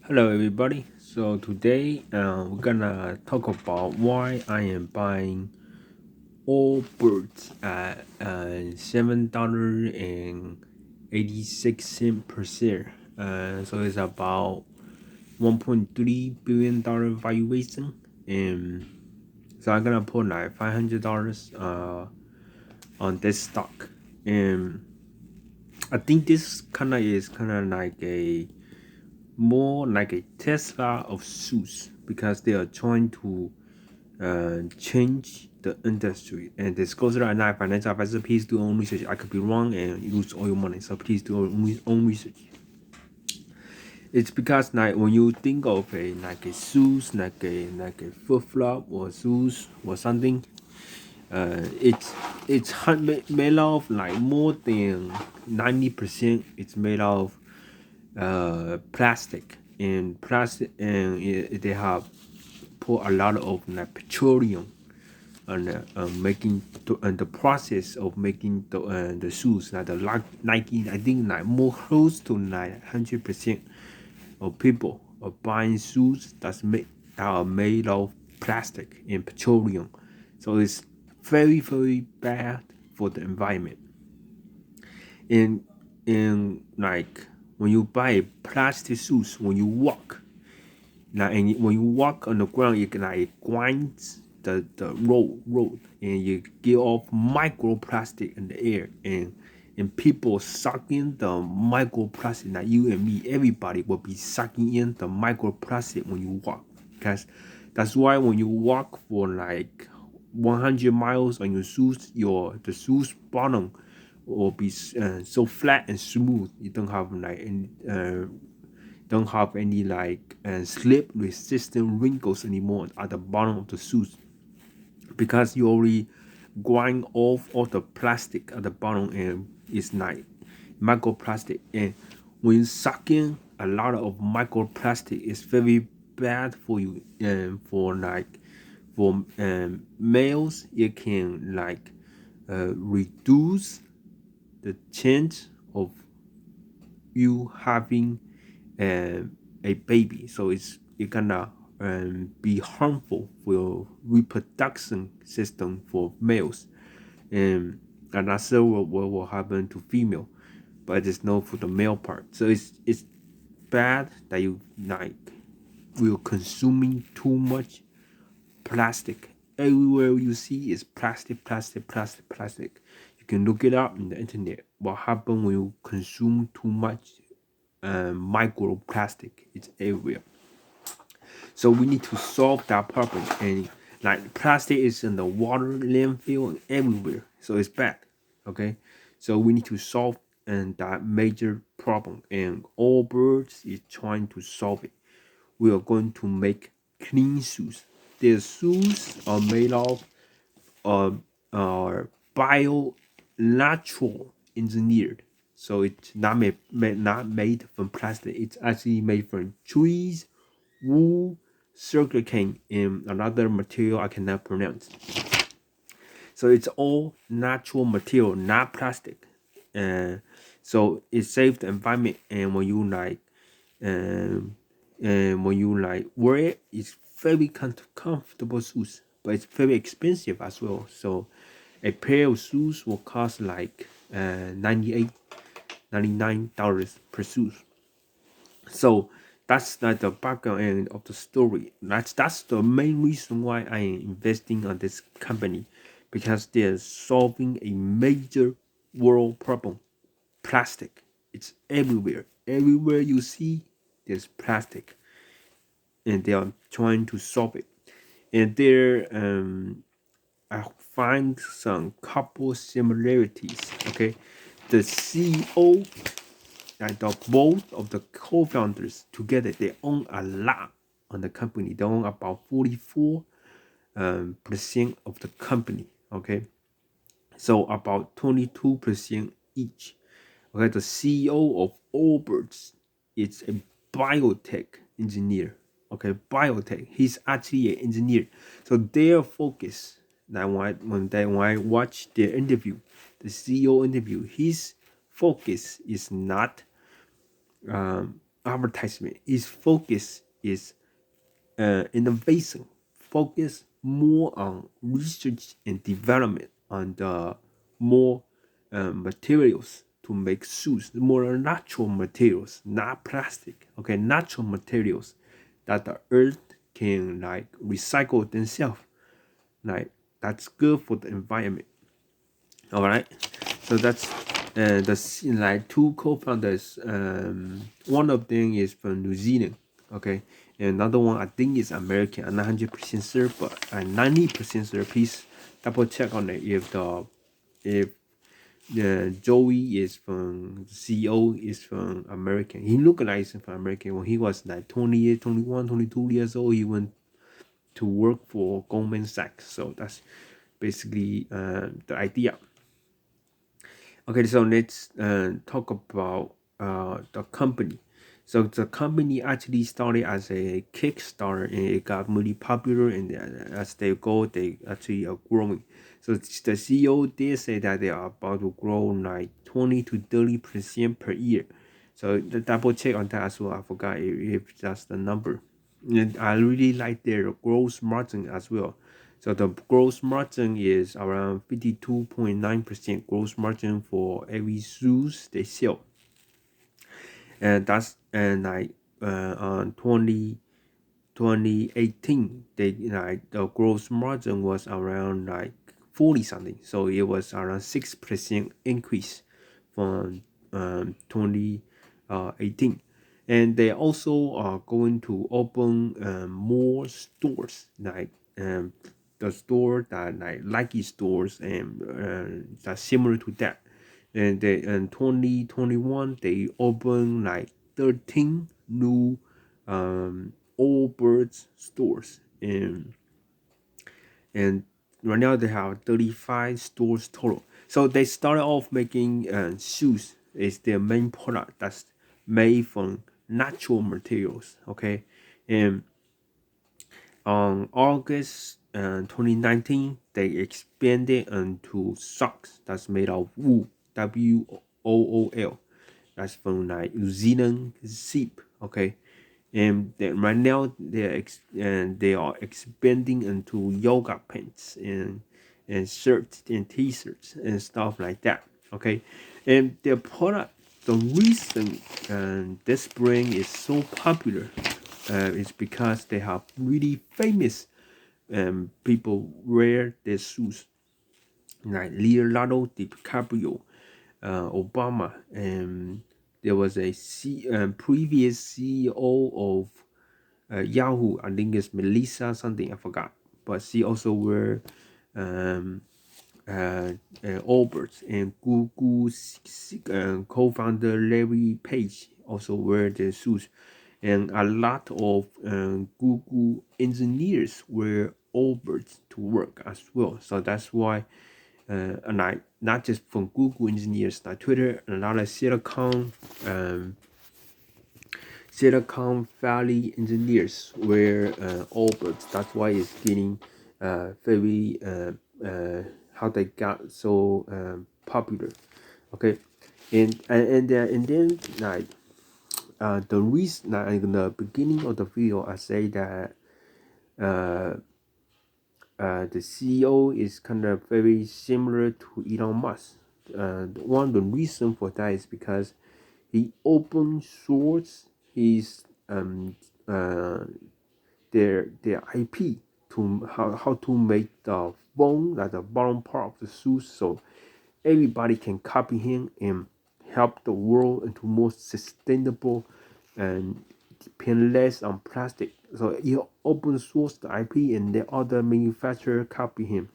Hello, everybody. So today we're gonna talk about why I am buying Allbirds at $7.86 per share. So it's about $1.3 billion valuation, and so I'm gonna put like $500 on this stock, and I think this kind of like a more like a Tesla of shoes because they are trying to change the industry. And disclosure and not financial advisor, please do own research. I could be wrong and you lose all your money, so please do own research. It's because like when you think of a shoes, like a flip flop or shoes or something, it's made of like more than 90%. It's made of plastic, and they have put a lot of like petroleum on making and the process of making the shoes like the Nike. I think like more close to like 100% of people are buying shoes that are made of plastic and petroleum, so it's very bad for the environment. And like when you buy plastic shoes, when you walk, and when you walk on the ground, you can like grinds the road, and you get off microplastic in the air, and people sucking the microplastic. Like you and me, everybody will be sucking in the microplastic when you walk, because that's why when you walk for like 100 miles on your shoes, the shoes bottom will be so flat and smooth. You don't have any like slip resistant wrinkles anymore at the bottom of the shoes, because you already grind off all the plastic at the bottom, and it's like microplastic. And when you suck in a lot of microplastic, it's very bad for you. And for males, it can like reduce the chance of you having a baby. So it gonna be harmful for your reproduction system for males, and that's what will happen to female, but it's not for the male part. So it's bad that you like we're consuming too much plastic. Everywhere you see is plastic. You can look it up in the internet. What happens when you consume too much microplastic? It's everywhere. So we need to solve that problem. And like plastic is in the water, landfill, and everywhere. So it's bad. Okay. So we need to solve that major problem. And Allbirds is trying to solve it. We are going to make clean shoes. Their shoes are made of are bio natural engineered. So it's not made from plastic. It's actually made from trees, wool, sugar cane, and another material I cannot pronounce. So it's all natural material, not plastic. So it saves the environment. And when you like, and when you like wear it, it's very comfortable shoes, but it's very expensive as well. So a pair of shoes will cost like 98 $99 per shoes. So that's like the background end of the story. That's the main reason why I am investing on this company, because they're solving a major world problem. Plastic. It's everywhere. Everywhere you see, there's plastic, and they are trying to solve it. And I find some couple similarities. Okay, the CEO, like the both of the co-founders together, they own a lot on the company. They own about 44% of the company. Okay, so about 22% each. Okay, the CEO of Allbirds is a biotech engineer. Okay, biotech. He's actually an engineer. So their focus, that when I watch their interview, the CEO interview, his focus is not advertisement. Its focus is innovation, focus more on research and development on the more materials to make shoes, more natural materials, not plastic. Okay, natural materials that the earth can like recycle themselves. Like that's good for the environment. All right, so that's like two co-founders. One of them is from New Zealand. Okay, and another one I think is American. I'm not 100% sure, but I'm 90% sure. Please double check on it if Joey is from CEO is from American. He looked like he's from American. When he was like 20, 21, 22 years old, he went to work for Goldman Sachs. So that's basically the idea. Okay, so let's talk about the company. So the company actually started as a Kickstarter and it got really popular. And as they go, they actually are growing. So the CEO did say that they are about to grow like 20 to 30% per year. So the double check on that as well. I forgot if that's the number. And I really like their gross margin as well. So the gross margin is around 52.9% gross margin for every shoes they sell. And that's and like on 2018 they like the gross margin was around like 40 something. So it was around 6% increase from 2018. And they also are going to open more stores like the store that like Nike stores and that's similar to that. And they in 2021 they opened like 13 new Allbirds stores and right now they have 35 stores total. So they started off making shoes is their main product that's made from natural materials. Okay, and on August 2019 they expanded into socks that's made of wool, WOOL. That's from like New Zealand sheep. Okay, and then right now they are expanding into yoga pants and shirts and t-shirts and stuff like that. Okay, and their product, the reason this brand is so popular is because they have really famous people wear their shoes like Leonardo DiCaprio, Obama, and there was a previous CEO of Yahoo. I think it's Melissa something. I forgot, but she also wear um, Allbirds, and Google co-founder Larry Page also wear the shoes, and a lot of Google engineers wear Allbirds to work as well. So that's why. And not just from Google engineers, like Twitter, a lot of Silicon Valley engineers wear Allbirds. That's why it's getting very how they got so popular. Okay, and then like the reason like in the beginning of the video I say that uh, the CEO is kind of very similar to Elon Musk. One of the reasons for that is because he open source his uh, their IP to how to make the bone, like the bottom part of the shoes, so everybody can copy him and help the world into more sustainable and depend less on plastic. So he open source the IP and the other manufacturer copy him.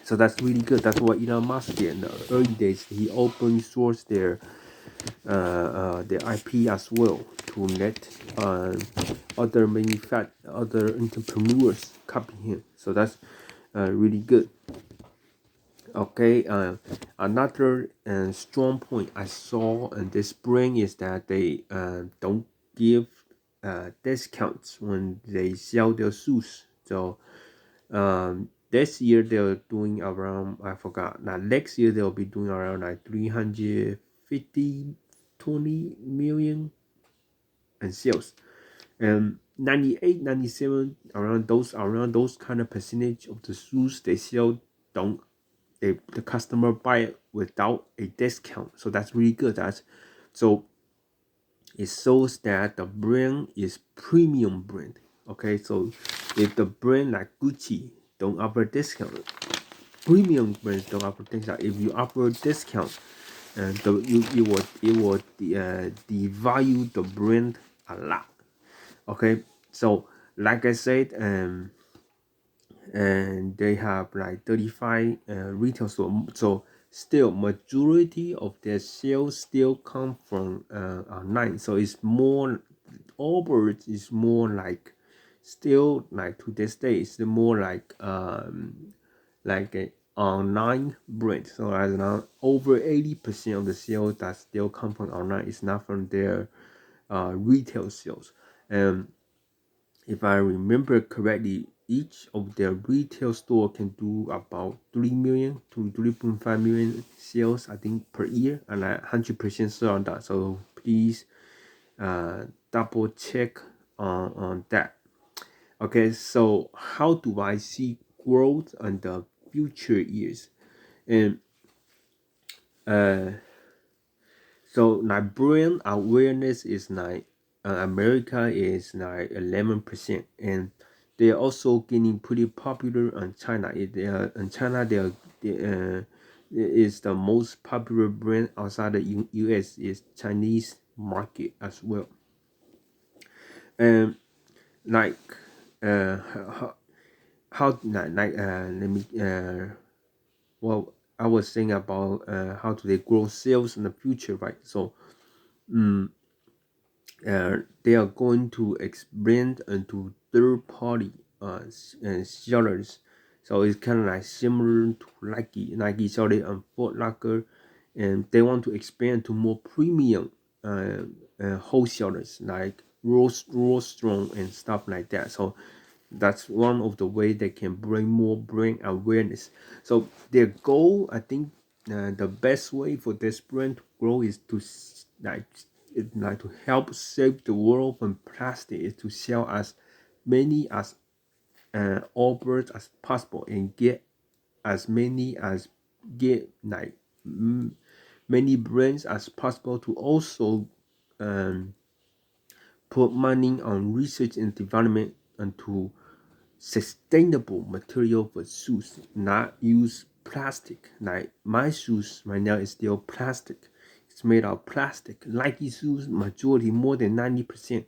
So that's really good. That's what Elon Musk did in the early days. He open sourced their IP as well to let other entrepreneurs copy him. So that's really good. Okay, another strong point I saw in this spring is that they don't give discounts when they sell their shoes. So this year they're doing around, I forgot. Now next year they'll be doing around like 350 20 million and sales. And 98, 97, around those kind of percentage of the shoes they sell don't the customer buy it without a discount. So that's really good. So it shows that the brand is premium brand. Okay, so if the brand like Gucci don't offer discount, premium brands don't offer discount. If you offer discount, and you will devalue the brand a lot. Okay, so like I said, and they have like 35 retail store. So still majority of their sales still come from online. So it's more, Allbirds is more like, still like to this day it's more like a online brand. So as now over 80% of the sales that still come from online is not from their retail sales. And if I remember correctly, each of their retail store can do about 3 million to 3.5 million sales, I think, per year, and I 100% sure on that. So please double check on that. Okay, so how do I see growth in the future years? And so like brand awareness is like America is like 11%, and they are also getting pretty popular in China. In China, is the most popular brand outside the U.S. is Chinese market as well. And like how let me well, I was saying about how do they grow sales in the future, right? So they are going to expand into third-party sellers. So it's kind of like similar to Nike started on Foot Locker, and they want to expand to more premium wholesalers like Strong and stuff like that. So that's one of the way they can bring more brand awareness. So their goal, I think, the best way for this brand to grow is to like to help save the world from plastic, is to sell as many as Allbirds as possible and get as many as get like many brands as possible to also put money on research and development and to sustainable material for shoes, not use plastic. Like my shoes right now is still plastic. It's made of plastic. Nike shoes, majority, more than 90%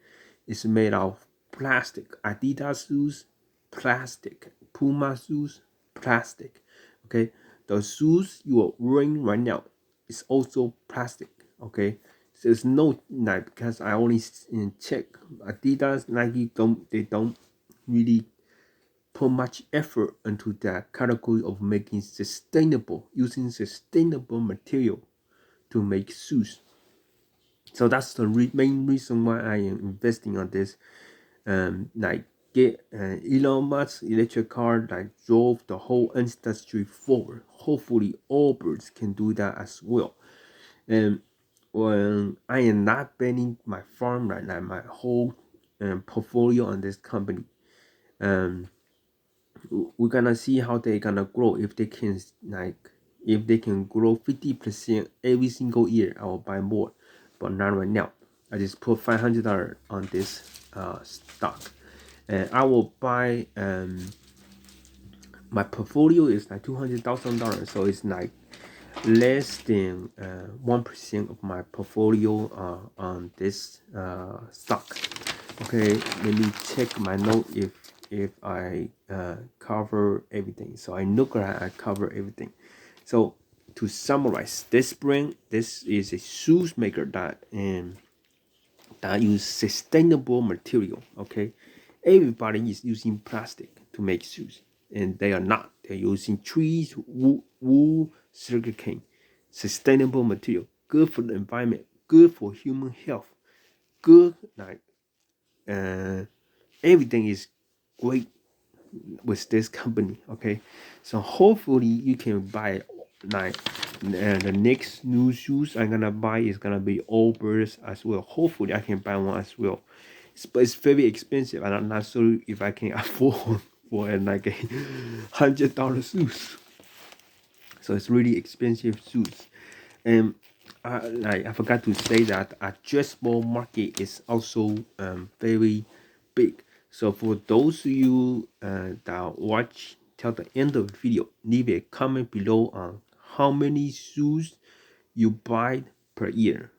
is made of plastic. Adidas shoes, plastic. Puma shoes, plastic. Okay, the shoes you are wearing right now is also plastic. Okay, so there's no like, because I only check Adidas, Nike don't really put much effort into that category of making using sustainable material to make shoes. So that's the main reason why I am investing on this. Like get Elon Musk's electric car like drove the whole industry forward. Hopefully, Allbirds can do that as well. And when I am not betting my farm right now, my whole portfolio on this company. We're gonna see how they're gonna grow. If they can grow 50% every single year, I will buy more, but not right now. I just put $500 on this stock, and I will buy. My portfolio is like $200,000, so it's like less than 1% of my portfolio on this stock. Okay, let me check my note if I cover everything. So I look at I cover everything. So to summarize, this brand, this is a shoes maker that use sustainable material. Okay, everybody is using plastic to make shoes, and they are not. They're using trees, wool, sugarcane, sustainable material, good for the environment, good for human health, good like everything is great with this company. Okay, so hopefully you can buy like And the next new shoes I'm gonna buy is gonna be Allbirds as well. Hopefully I can buy one as well. But it's very expensive and I'm not sure if I can afford for like a $100 shoes. So it's really expensive shoes. And I forgot to say that adjustable market is also very big. So for those of you that watch till the end of the video, leave a comment below on how many shoes you buy per year.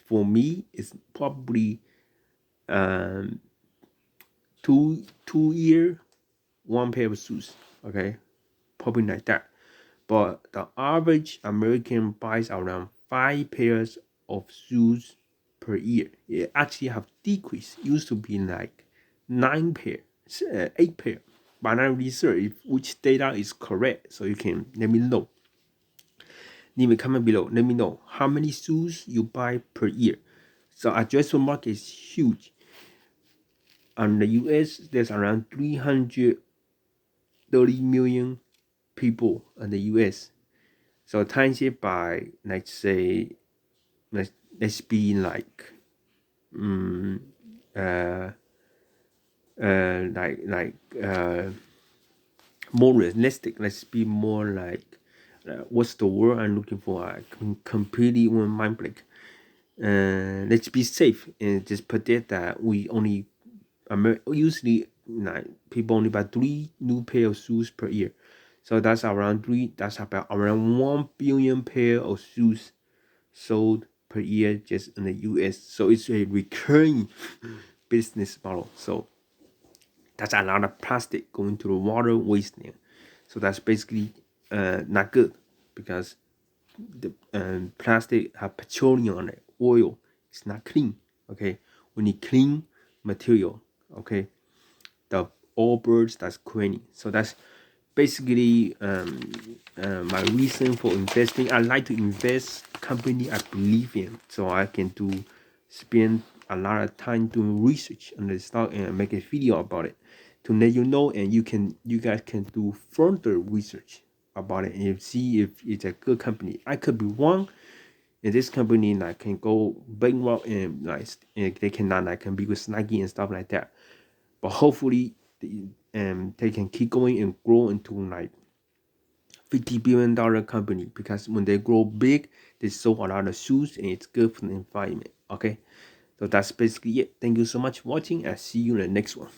For me, it's probably um, two year, one pair of shoes. Okay, probably like that. But the average American buys around 5 pairs of shoes per year. It actually have decreased. It used to be like 9 pair, 8 pair. But I research if which data is correct, so you can let me know. Leave a comment below. Let me know how many shoes you buy per year. So addressable market is huge. In the US, there's around 330 million people in the US. So times it by, let's say, let's be like, uh, like more realistic. Let's be more like, what's the word I'm looking for? I completely went mind blank. Let's be safe and just predict that we only usually like people only buy 3 new pair of shoes per year. So that's around three. That's about around 1 billion pair of shoes sold per year just in the US. So it's a recurring business model. So that's a lot of plastic going to the water wasting. So that's basically not good because the plastic have petroleum on it, oil. It's not clean. Okay, we need clean material. Okay, the Allbirds that's cleaning. So that's basically my reason for investing. I like to invest company I believe in, so I can spend a lot of time doing research on the stock and make a video about it to let you know, and you guys can do further research about it and see if it's a good company. I could be wrong, and this company like can go bankrupt and like and they cannot like compete with Nike and stuff like that. But hopefully, they can keep going and grow into like $50 billion company because when they grow big, they sell a lot of shoes and it's good for the environment. Okay, so that's basically it. Thank you so much for watching. I'll see you in the next one.